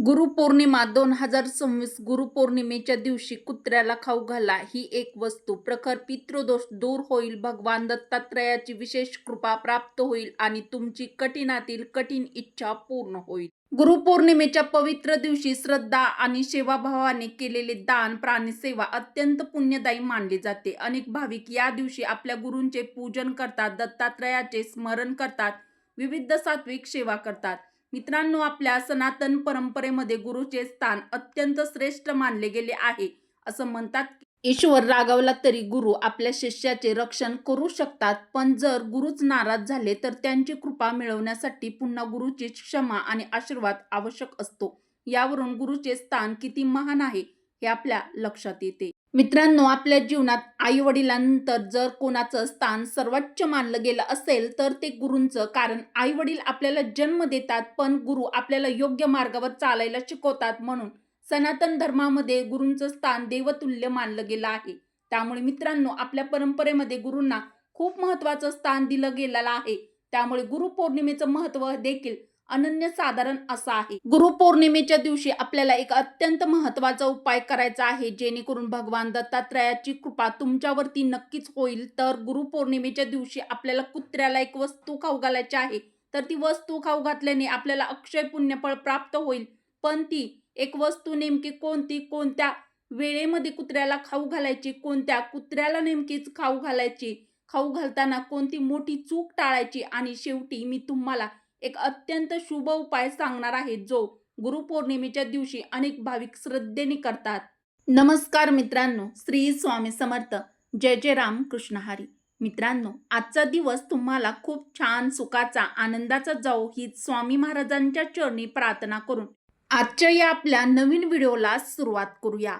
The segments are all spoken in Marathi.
गुरुपौर्णिमा 2026 गुरुपौर्णिमेच्या दिवशी कुत्र्याला खाऊ घाला ही एक वस्तू. प्रखर पितृदोष दूर होईल, भगवान दत्तात्रयाची विशेष कृपा प्राप्त होईल आणि तुमची कठीणातील कठीण इच्छा पूर्ण होईल. गुरुपौर्णिमेच्या पवित्र दिवशी श्रद्धा आणि सेवाभावाने केलेले दान, प्राणीसेवा अत्यंत पुण्यदायी मानले जाते. अनेक भाविक या दिवशी आपल्या गुरूंचे पूजन करतात, दत्तात्रयाचे स्मरण करतात, विविध सात्विक सेवा करतात. मित्रांनो, आपल्या सनातन परंपरेमध्ये गुरुचे स्थान अत्यंत श्रेष्ठ मानले गेले आहे. असं म्हणतात की ईश्वर रागावला तरी गुरु आपल्या शिष्याचे रक्षण करू शकतात, पण जर गुरुच नाराज झाले तर त्यांची कृपा मिळवण्यासाठी पुन्हा गुरुची क्षमा आणि आशीर्वाद आवश्यक असतो. यावरून गुरुचे स्थान किती महान आहे हे आपल्या लक्षात येते. मित्रांनो, आपल्या जीवनात आई वडिलांनंतर जर कोणाचं स्थान सर्वोच्च मानलं गेलं असेल तर ते गुरूंचं. कारण आई वडील आपल्याला जन्म देतात, पण गुरु आपल्याला योग्य मार्गावर चालायला शिकवतात. म्हणून सनातन धर्मामध्ये गुरूंचं स्थान देवतुल्य मानलं गेलं आहे. त्यामुळे मित्रांनो, आपल्या परंपरेमध्ये गुरूंना खूप महत्वाचं स्थान दिलं गेलेलं आहे. त्यामुळे गुरुपौर्णिमेचं महत्व देखील अनन्यसाधारण असं आहे. गुरुपौर्णिमेच्या दिवशी आपल्याला एक अत्यंत महत्वाचा उपाय करायचा आहे, जेणेकरून भगवान दत्तात्रयाची कृपा तुमच्यावरती नक्कीच होईल. तर गुरुपौर्णिमेच्या दिवशी आपल्याला कुत्र्याला एक वस्तू खाऊ घालायची आहे. तर ती वस्तू खाऊ घातल्याने आपल्याला अक्षय पुण्यफळ प्राप्त होईल. पण ती एक वस्तू नेमकी कोणती, कोणत्या वेळेमध्ये कुत्र्याला खाऊ घालायची, कोणत्या कुत्र्याला नेमकीच खाऊ घालायची, खाऊ घालताना कोणती मोठी चूक टाळायची, आणि शेवटी मी तुम्हाला एक अत्यंत शुभ उपाय सांगणार आहे, जो गुरुपौर्णिमेच्या दिवशी अनेक भाविक श्रद्धेने करतात. नमस्कार मित्रांनो, श्री स्वामी समर्थ. जय जय राम कृष्ण हरी. मित्रांनो, आजचा दिवस तुम्हाला खूप छान, सुखाचा, आनंदाचा जाओ ही स्वामी महाराजांच्या चरणी प्रार्थना करून आजच्या या आपल्या नवीन व्हिडिओला सुरुवात करूया.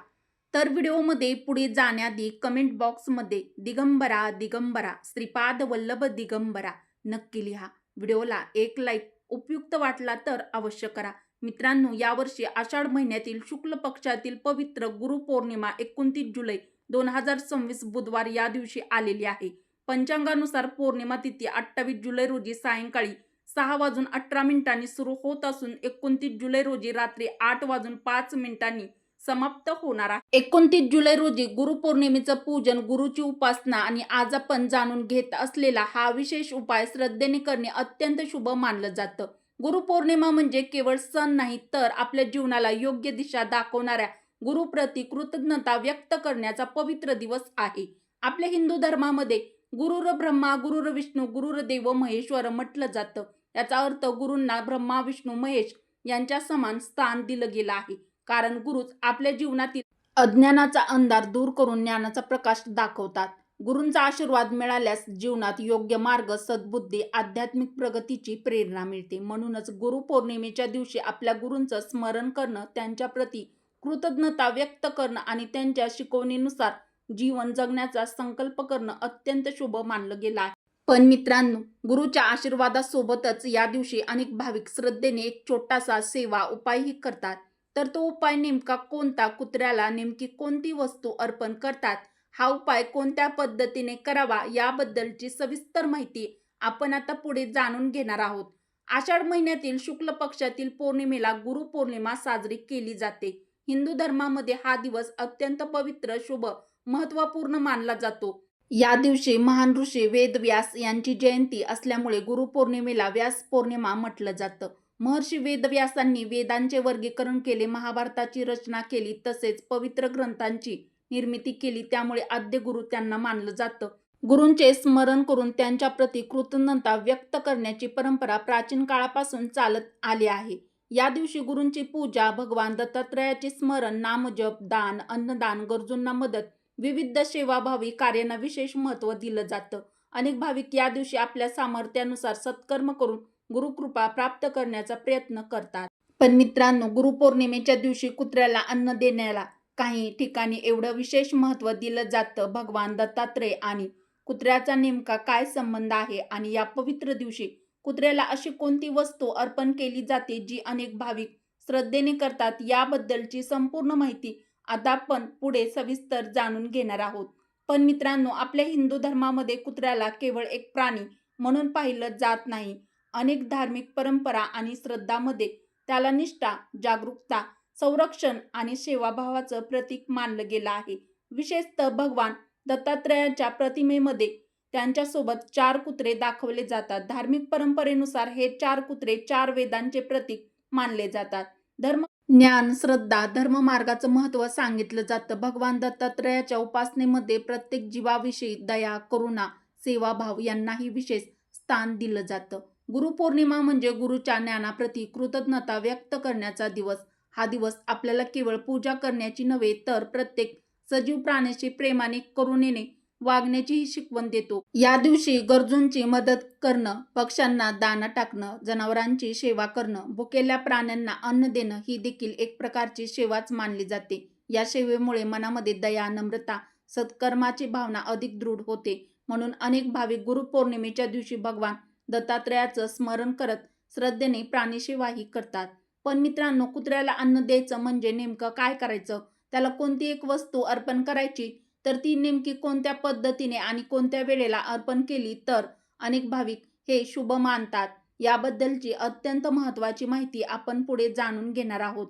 तर व्हिडिओमध्ये पुढे जाण्याआधी कमेंट बॉक्समध्ये दिगंबरा दिगंबरा श्रीपाद वल्लभ दिगंबरा नक्की लिहा. व्हिडिओला एक लाईक, उपयुक्त वाटला तर अवश्य करा. मित्रांनो, यावर्षी आषाढ महिन्यातील शुक्ल पक्षातील पवित्र गुरुपौर्णिमा 29 जुलै 2026 बुधवार या दिवशी आलेली आहे. पंचांगानुसार पौर्णिमा तिथी 28 जुलै रोजी सायंकाळी 6:18 सुरू होत असून 29 जुलै रोजी रात्री 8:05 समाप्त होणार आहे. 29 जुलै रोजी गुरुपौर्णिमेचं पूजन, गुरुची उपासना आणि आज आपण जाणून घेत असलेला हा विशेष उपाय श्रद्धेने करणे अत्यंत शुभ मानलं जातं. गुरुपौर्णिमा म्हणजे केवळ सण नाही, तर आपल्या जीवनाला योग्य दिशा दाखवणाऱ्या गुरुप्रती कृतज्ञता व्यक्त करण्याचा पवित्र दिवस आहे. आपल्या हिंदू धर्मामध्ये गुरुर ब्रह्मा, गुरुर विष्णू, गुरुर देव महेश्वर म्हटलं जातं. याचा अर्थ गुरूंना ब्रह्मा, विष्णू, महेश यांच्या समान स्थान दिलं गेलं आहे. कारण गुरुच आपल्या जीवनातील अज्ञानाचा अंधार दूर करून ज्ञानाचा प्रकाश दाखवतात. गुरूंचा आशीर्वाद मिळाल्यास जीवनात योग्य मार्ग, सद्बुद्धी, आध्यात्मिक प्रगतीची प्रेरणा मिळते. म्हणूनच गुरुपौर्णिमेच्या दिवशी आपल्या गुरूंचं स्मरण करणं, त्यांच्या प्रती कृतज्ञता व्यक्त करणं आणि त्यांच्या शिकवणीनुसार जीवन जगण्याचा संकल्प करणं अत्यंत शुभ मानलं गेलं आहे. पण मित्रांनो, गुरुच्या आशीर्वादासोबतच या दिवशी अनेक भाविक श्रद्धेने एक छोटासा सेवा उपायही करतात. तर तो उपाय नेमका कोणता, कुत्र्याला नेमकी कोणती वस्तू अर्पण करतात, हा उपाय कोणत्या पद्धतीने करावा याबद्दलची सविस्तर माहिती आपण आता पुढे जाणून घेणार आहोत. आषाढ महिन्यातील शुक्ल पक्षातील पौर्णिमेला गुरुपौर्णिमा साजरी केली जाते. हिंदू धर्मामध्ये हा दिवस अत्यंत पवित्र, शुभ, महत्त्वपूर्ण मानला जातो. या दिवशी महान ऋषी वेदव्यास यांची जयंती असल्यामुळे गुरुपौर्णिमेला व्यास पौर्णिमा म्हटलं जातं. महर्षी वेदव्यासांनी वेदांचे वर्गीकरण केले, महाभारताची रचना केली, तसेच पवित्र ग्रंथांची निर्मिती केली. त्यामुळे आद्य गुरु त्यांना मानलं जातं. गुरूंचे स्मरण करून त्यांच्या प्रती कृतज्ञता व्यक्त करण्याची परंपरा प्राचीन काळापासून चालत आली आहे. या दिवशी गुरूंची पूजा, भगवान दत्तात्रयाचे स्मरण, नामजप, दान, अन्नदान, गरजूंना मदत, विविध सेवाभावी कार्यांना विशेष महत्त्व दिलं जातं. अनेक भाविक या दिवशी आपल्या सामर्थ्यानुसार सत्कर्म करून गुरुकृपा प्राप्त करण्याचा प्रयत्न करतात. पण मित्रांनो, गुरुपौर्णिमेच्या दिवशी कुत्र्याला अन्न देण्याला काही ठिकाणी एवढं विशेष महत्त्व दिलं जातं. भगवान दत्तात्रय आणि कुत्र्याचा नेमका काय संबंध आहे आणि या पवित्र दिवशी कुत्र्याला अशी कोणती वस्तू अर्पण केली जाते जी अनेक भाविक श्रद्धेने करतात, याबद्दलची संपूर्ण माहिती आता आपण पुढे सविस्तर जाणून घेणार आहोत. पण मित्रांनो, आपल्या हिंदू धर्मामध्ये कुत्र्याला केवळ एक प्राणी म्हणून पाहिलं जात नाही. अनेक धार्मिक परंपरा आणि श्रद्धामध्ये त्याला निष्ठा, जागरूकता, संरक्षण आणि सेवाभावाचं प्रतीक मानलं गेलं आहे. विशेषतः भगवान दत्तात्रेयांच्या प्रतिमेमध्ये त्यांच्यासोबत 4 कुत्रे दाखवले जातात. धार्मिक परंपरेनुसार हे 4 कुत्रे 4 वेदांचे प्रतीक मानले जातात. धर्म, ज्ञान, श्रद्धा, धर्ममार्गाचं महत्त्व सांगितलं जातं. भगवान दत्तात्रेयाच्या उपासनेमध्ये प्रत्येक जीवाविषयी दया, करुणा, सेवाभाव यांनाही विशेष स्थान दिलं जातं. गुरुपौर्णिमा म्हणजे गुरुच्या ज्ञानाप्रती कृतज्ञता व्यक्त करण्याचा दिवस. हा दिवस आपल्याला केवळ पूजा करण्याची नव्हे तर प्रत्येक सजीव प्राण्याशी प्रेमाने, करुणेने वागण्याचीही शिकवण देतो. या दिवशी गरजूंची मदत करणं, पक्ष्यांना दाणा टाकणं, जनावरांची सेवा करणं, भुकेल्या प्राण्यांना अन्न देणं ही देखील एक प्रकारची सेवाच मानली जाते. या सेवेमुळे मनामध्ये दया, नम्रता, सत्कर्माची भावना अधिक दृढ होते. म्हणून अनेक भाविक गुरुपौर्णिमेच्या दिवशी भगवान दत्तात्रेयाचं स्मरण करत श्रद्धेने प्राणीसेवाही करतात. पण मित्रांनो, कुत्र्याला अन्न द्यायचं म्हणजे नेमकं काय करायचं? त्याला कोणती एक वस्तू अर्पण करायची, तर ती नेमकी कोणत्या पद्धतीने आणि कोणत्या वेळेला अर्पण केली तर अनेक भाविक हे शुभ मानतात, याबद्दलची अत्यंत महत्त्वाची माहिती आपण पुढे जाणून घेणार आहोत.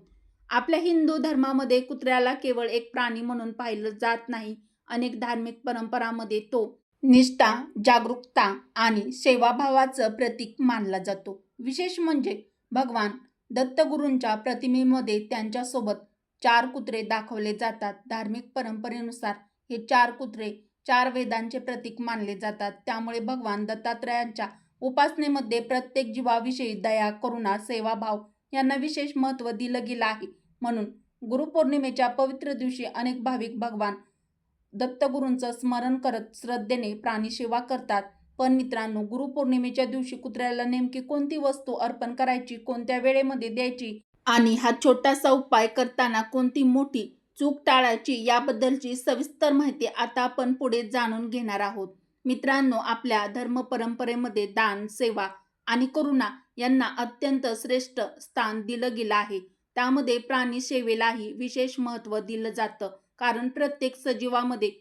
आपल्या हिंदू धर्मामध्ये कुत्र्याला केवळ एक प्राणी म्हणून पाहिलं जात नाही. अनेक धार्मिक परंपरांमध्ये तो निष्ठा, जागरूकता आणि सेवाभावाचं प्रतीक मानला जातो. विशेष म्हणजे भगवान दत्तगुरूंच्या प्रतिमेमध्ये त्यांच्यासोबत 4 कुत्रे दाखवले जातात. धार्मिक परंपरेनुसार हे 4 कुत्रे 4 वेदांचे प्रतीक मानले जातात. त्यामुळे भगवान दत्तात्रेयांच्या उपासनेमध्ये प्रत्येक जीवाविषयी दया, करुणा, सेवाभाव यांना विशेष महत्त्व दिलं गेलं आहे. म्हणून गुरुपौर्णिमेच्या पवित्र दिवशी अनेक भाविक भगवान दत्तगुरूंचं स्मरण करत श्रद्धेने प्राणीसेवा करतात. पण मित्रांनो, गुरुपौर्णिमेच्या दिवशी कुत्र्याला नेमकी कोणती वस्तू अर्पण करायची, कोणत्या वेळेमध्ये द्यायची आणि हा छोटासा उपाय करताना कोणती मोठी चूक टाळायची, याबद्दलची सविस्तर माहिती आता आपण पुढे जाणून घेणार आहोत. मित्रांनो, आपल्या धर्मपरंपरेमध्ये दान, सेवा आणि करुणा यांना अत्यंत श्रेष्ठ स्थान दिलं गेलं आहे. त्यामध्ये प्राणी सेवेलाही विशेष महत्त्व दिलं जातं. कारण प्रत्येक सजीवामध्ये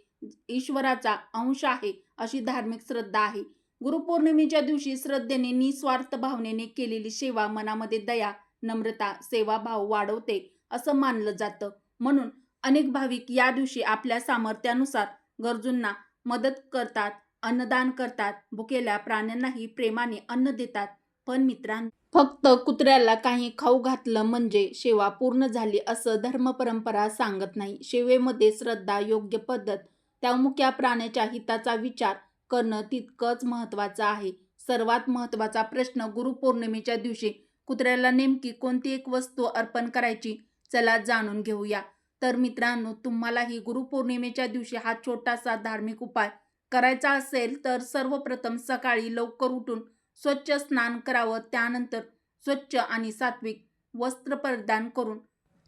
ईश्वराचा अंश आहे, अशी धार्मिक श्रद्धा आहे. गुरुपौर्णिमेच्या दिवशी श्रद्धेने, निस्वार्थ भावनेने केलेली सेवा मनामध्ये दया, नम्रता, सेवाभाव वाढवते असं मानलं जातं. म्हणून अनेक भाविक या दिवशी आपल्या सामर्थ्यानुसार गरजूंना मदत करतात, अन्नदान करतात, भुकेल्या प्राण्यांनाही प्रेमाने अन्न देतात. पण मित्रांनो, फक्त कुत्र्याला काही खाऊ घातलं म्हणजे सेवा पूर्ण झाली असं धर्मपरंपरा सांगत नाही. सेवेमध्ये श्रद्धा, योग्य पद्धत, त्या मुक्या प्राण्याच्या हिताचा विचार करणं तितकंच महत्त्वाचं आहे. सर्वात महत्त्वाचा प्रश्न, गुरुपौर्णिमेच्या दिवशी कुत्र्याला नेमकी कोणती एक वस्तू अर्पण करायची, चला जाणून घेऊया. तर मित्रांनो, तुम्हालाही गुरुपौर्णिमेच्या दिवशी हा छोटासा धार्मिक उपाय करायचा असेल तर सर्वप्रथम सकाळी लवकर उठून स्वच्छ स्नान करावं. त्यानंतर स्वच्छ आणि सात्विक वस्त्र परिधान करून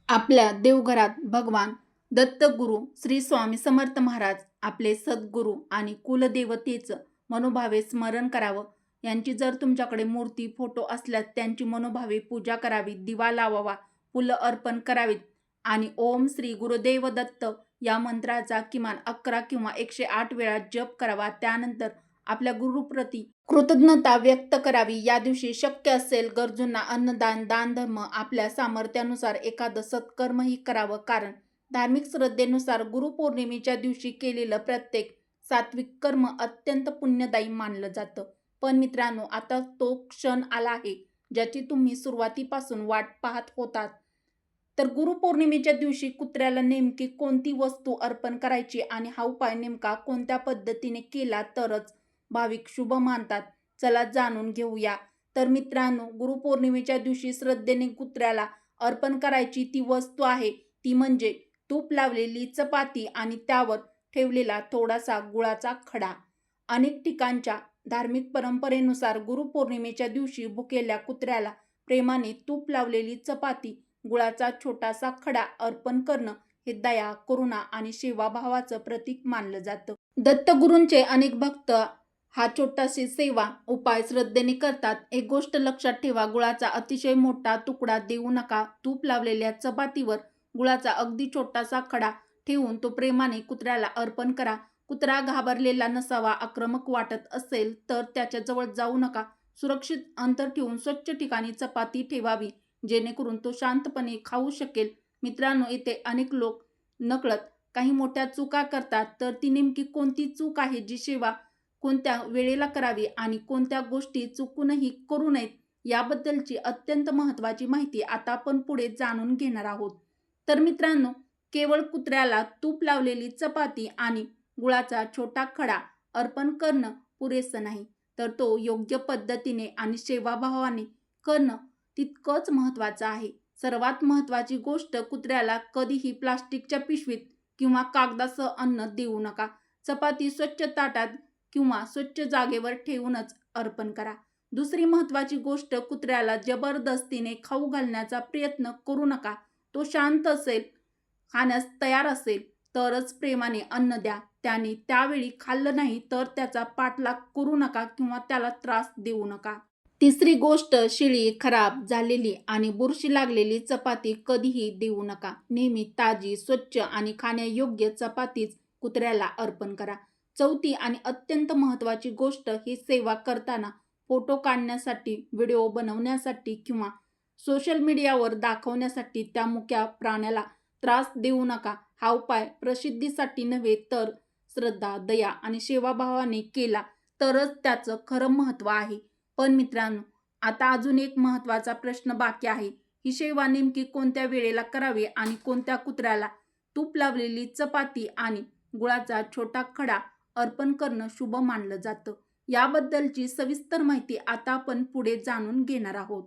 आपल्या देवघरात भगवान दत्तगुरू श्री स्वामी समर्थ महाराज, आपले सद्गुरू आणि कुलदेवतेचं मनोभावे स्मरण करावं. यांची जर तुमच्याकडे मूर्ती, फोटो असल्यास त्यांची मनोभावे पूजा करावी, दिवा लावावा, फुलं अर्पण करावीत आणि ओम श्री गुरुदेव दत्त या मंत्राचा किमान 11 किंवा 108 वेळा जप करावा. त्यानंतर आपल्या गुरुप्रती कृतज्ञता व्यक्त करावी. या दिवशी शक्य असेल गरजूंना अन्नदान, दानधर्म, आपल्या सामर्थ्यानुसार एखादं सत्कर्मही करावं. कारण धार्मिक श्रद्धेनुसार गुरुपौर्णिमेच्या दिवशी केलेलं प्रत्येक सात्विक कर्म अत्यंत पुण्यदायी मानलं जातं. पण मित्रांनो, आता तो क्षण आला आहे ज्याची तुम्ही सुरुवातीपासून वाट पाहत होतात. तर गुरुपौर्णिमेच्या दिवशी कुत्र्याला नेमकी कोणती वस्तू अर्पण करायची आणि हा उपाय नेमका कोणत्या पद्धतीने केला तरच भाविक शुभ मानतात, चला जाणून घेऊया. तर मित्रांनो, गुरुपौर्णिमेच्या दिवशी श्रद्धेने कुत्र्याला अर्पण करायची ती वस्तू आहे ती म्हणजे तूप लावलेली चपाती आणि त्यावर ठेवलेला थोडासा गुळाचा खडा. अनेक ठिकाणच्या धार्मिक परंपरेनुसार गुरुपौर्णिमेच्या दिवशी भुकेल्या कुत्र्याला प्रेमाने तूप लावलेली चपाती, गुळाचा छोटासा खडा अर्पण करणं हे दया, करुणा आणि सेवाभावाचं प्रतीक मानलं जातं. दत्तगुरूंचे अनेक भक्त हा छोटाशी सेवा उपाय श्रद्धेने करतात. एक गोष्ट लक्षात ठेवा, गुळाचा अतिशय मोठा तुकडा देऊ नका. तूप लावलेल्या चपातीवर गुळाचा अगदी छोटासा खडा ठेवून तो प्रेमाने कुत्र्याला अर्पण करा. कुत्रा घाबरलेला नसावा, आक्रमक वाटत असेल तर त्याच्या जवळ जाऊ नका. सुरक्षित अंतर ठेवून स्वच्छ ठिकाणी चपाती ठेवावी. जेणेकरून तो शांतपणे खाऊ शकेल. मित्रांनो, इथे अनेक लोक नकळत काही मोठ्या चुका करतात, तर ती नेमकी कोणती चूक आहे, जी सेवा कोणत्या वेळेला करावी आणि कोणत्या गोष्टी चुकूनही करू नयेत, याबद्दलची अत्यंत महत्त्वाची माहिती आता आपण पुढे जाणून घेणार आहोत. तर मित्रांनो, केवळ कुत्र्याला तूप लावलेली चपाती आणि गुळाचा छोटा खडा अर्पण करणं पुरेसं नाही, तर तो योग्य पद्धतीने आणि सेवाभावाने करणं तितकंच महत्त्वाचं आहे. सर्वात महत्त्वाची गोष्ट, कुत्र्याला कधीही प्लास्टिकच्या पिशवीत किंवा कागदासह अन्न देऊ नका. चपाती स्वच्छ ताटात किंवा स्वच्छ जागेवर ठेवूनच अर्पण करा. दुसरी महत्त्वाची गोष्ट, कुत्र्याला जबरदस्तीने खाऊ घालण्याचा प्रयत्न करू नका. तो शांत असेल, खाण्यास तयार असेल तरच प्रेमाने अन्न द्या. त्याने त्यावेळी खाल्लं नाही तर त्याचा पाठलाग करू नका किंवा त्याला त्रास देऊ नका. तिसरी गोष्ट, शिळी, खराब झालेली आणि बुरशी लागलेली चपाती कधीही देऊ नका. नेहमी ताजी, स्वच्छ आणि खाण्यायोग्य चपातीच कुत्र्याला अर्पण करा. चौथी आणि अत्यंत महत्त्वाची गोष्ट, ही सेवा करताना फोटो काढण्यासाठी, व्हिडिओ बनवण्यासाठी किंवा सोशल मीडियावर दाखवण्यासाठी त्या मुक्या प्राण्याला त्रास देऊ नका. हा उपाय प्रसिद्धीसाठी नव्हे, तर श्रद्धा, दया आणि सेवाभावाने केला तरच त्याचं खरं महत्त्व आहे. पण मित्रांनो, आता अजून एक महत्त्वाचा प्रश्न बाकी आहे. ही सेवा नेमकी कोणत्या वेळेला करावी आणि कोणत्या कुत्र्याला तूप लावलेली चपाती आणि गुळाचा छोटा खडा अर्पण करणं शुभ मानलं जातं, याबद्दलची सविस्तर माहिती आता आपण पुढे जाणून घेणार आहोत.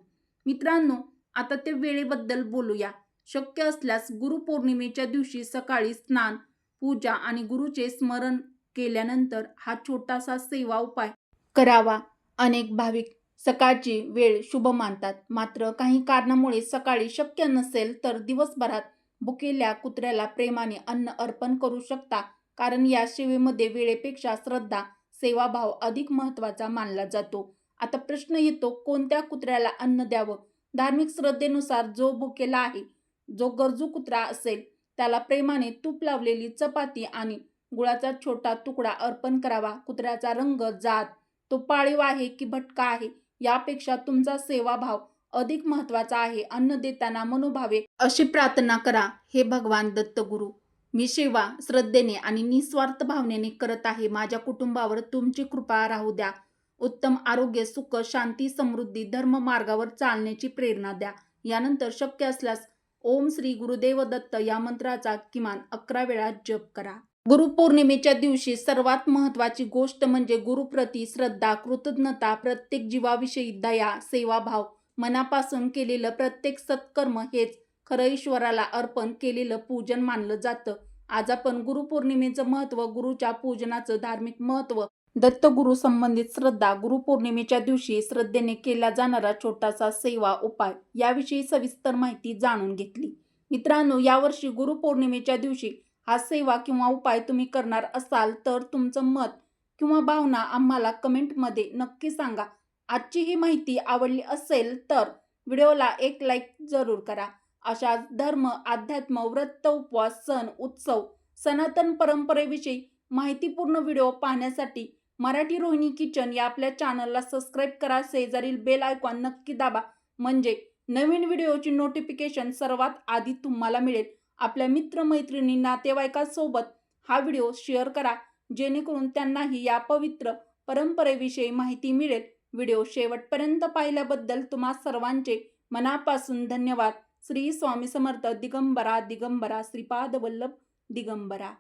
मित्रांनो, आता ते वेळेबद्दल बोलूया. शक्य असल्यास गुरुपौर्णिमेच्या दिवशी सकाळी स्नान, पूजा आणि गुरुचे स्मरण केल्यानंतर हा छोटासा सेवा उपाय करावा. अनेक भाविक सकाळची वेळ शुभ मानतात, मात्र काही कारणामुळे सकाळी शक्य नसेल तर दिवसभरात भुकेल्या कुत्र्याला प्रेमाने अन्न अर्पण करू शकता, कारण या सेवेमध्ये वेळेपेक्षा श्रद्धा, सेवाभाव अधिक महत्त्वाचा मानला जातो. आता प्रश्न येतो, कोणत्या कुत्र्याला अन्न द्यावं? धार्मिक श्रद्धेनुसार जो भुकेला आहे, जो गरजू कुत्रा असेल, त्याला प्रेमाने तूप लावलेली चपाती आणि गुळाचा छोटा तुकडा अर्पण करावा. कुत्र्याचा रंग, जात, तो पाळीव आहे की भटका आहे, यापेक्षा तुमचा सेवाभाव अधिक महत्त्वाचा आहे. अन्न देताना मनोभावे अशी प्रार्थना करा, हे भगवान दत्तगुरु, मी सेवा श्रद्धेने आणि निस्वार्थ भावनेने करत आहे. माझ्या कुटुंबावर तुमची कृपा राहू द्या. उत्तम आरोग्य, सुख, शांती, समृद्धी, धर्म मार्गावर चालण्याची प्रेरणा द्या. यानंतर शक्य असल्यास ओम श्री गुरुदेव दत्त या मंत्राचा किमान 11 वेळा जप करा. गुरुपौर्णिमेच्या दिवशी सर्वात महत्त्वाची गोष्ट म्हणजे गुरुप्रती श्रद्धा, कृतज्ञता, प्रत्येक जीवाविषयी दया, सेवाभाव. मनापासून केलेलं प्रत्येक सत्कर्म हेच खरं ईश्वराला अर्पण केलेलं पूजन मानलं जातं. आज आपण गुरुपौर्णिमेचं महत्त्व, गुरुच्या पूजनाचं धार्मिक महत्त्व, दत्तगुरु संबंधित श्रद्धा, गुरुपौर्णिमेच्या दिवशी श्रद्धेने केला जाणारा छोटासा सेवा उपाय याविषयी सविस्तर माहिती जाणून घेतली. मित्रांनो, यावर्षी गुरुपौर्णिमेच्या दिवशी हा सेवा किंवा उपाय तुम्ही करणार असाल तर तुमचं मत किंवा भावना आम्हाला कमेंटमध्ये नक्की सांगा. आजची ही माहिती आवडली असेल तर व्हिडिओला एक लाईक जरूर करा. अशा धर्म, अध्यात्म, व्रत, उपवास, सण, उत्सव, सनातन परंपरेविषयी माहितीपूर्ण व्हिडिओ पाहण्यासाठी मराठी रोहिणी किचन या आपल्या चॅनलला सबस्क्राईब करा. शेजारील बेल आयकॉन नक्की दाबा, म्हणजे नवीन व्हिडिओची नोटिफिकेशन सर्वात आधी तुम्हाला मिळेल. आपल्या मित्रमैत्रिणी, नातेवाईकांसोबत हा व्हिडिओ शेअर करा, जेणेकरून त्यांनाही या पवित्र परंपरेविषयी माहिती मिळेल. व्हिडिओ शेवटपर्यंत पाहिल्याबद्दल तुम्हा सर्वांचे मनापासून धन्यवाद. श्री स्वामी समर्थ. दिगंबरा दिगंबरा, श्रीपाद वल्लभ दिगंबरा.